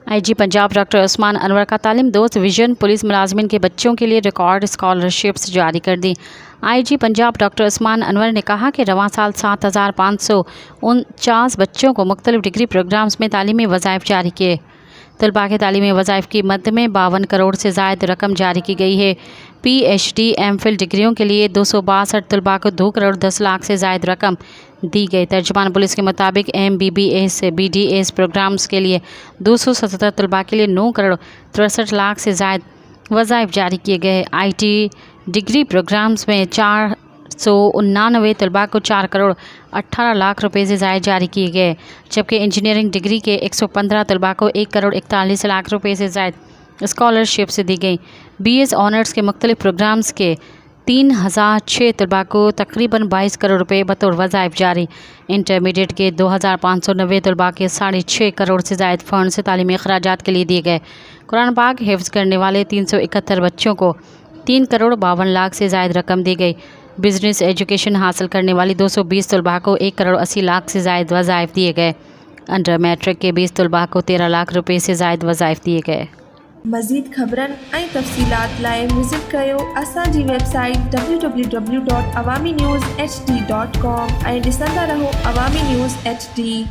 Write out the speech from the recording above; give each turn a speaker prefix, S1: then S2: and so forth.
S1: IG Punjab doctor Usman Anwar का तालीम दोस्त विजन पुलिस मुलाजमिन के बच्चों के लिए रिकॉर्ड स्कॉलरशिप्स जारी कर दी। IG पंजाब डॉक्टर उस्मान अनवर ने कहा कि रवां साल 7,549 बच्चों को मुख्तलिफ डिग्री प्रोग्राम्स में तालीमी वज़ाइफ जारी किए। तलबा के तालीमी वज़ाइफ की मद में 52 करोड़ से ज़ायद रकम जारी की गई है। PhD MPhil डिग्रियों के लिए 262 तलबा को 2 करोड़ 10 लाख से ज़ायद रकम दी गई। तर्जुमान पुलिस के मुताबिक MBBS BDS प्रोग्राम्स के लिए 277 तलबा के लिए 9 करोड़ 63 लाख से ज़ायद वज़ाइफ जारी किए गए। IT डिग्री प्रोग्राम्स में 499 तलबा को 4 करोड़ 18 लाख रुपए से ज़ायद जारी किए गए, जबकि इंजीनियरिंग डिग्री के 115 तलबा को 1 करोड़ 41 लाख रुपए से ज़ायद स्कॉलरशिप से दी गई। BS ऑनर्स के मुख्तलिफ प्रोग्राम्स के 3006 तलबा को तकरीबन 22 करोड़ रुपए बतौर वज़ाइफ जारी। इंटरमीडिएट के 2590 तलबा के 6.5 करोड़ से ज़ायद फ़ंड से तालीमी अखराजात के लिए दिए गए। कुरान पाक हिफ्ज़ करने वाले 371 बच्चों को 3 करोड़ 52 लाख से ज़ायद रकम दी गई। बिजनेस एजुकेशन हासिल करने वाली 220 तलबा को 1 करोड़ 80 लाख से ज़ायद वज़ाइफ दिए गए। अंडर मैट्रिक के 20 तलबा को 13 लाख रुपए से ज़ायद वज़ाइफ दिए गए।
S2: मज़ीद ख़बरनि ऐं तफ़सीलात लाइ विज़िट कयो असांजी वेबसाइट www.awamiNewsHD.com ऐं ॾिसंदा रहो अवामी न्यूज़ HD।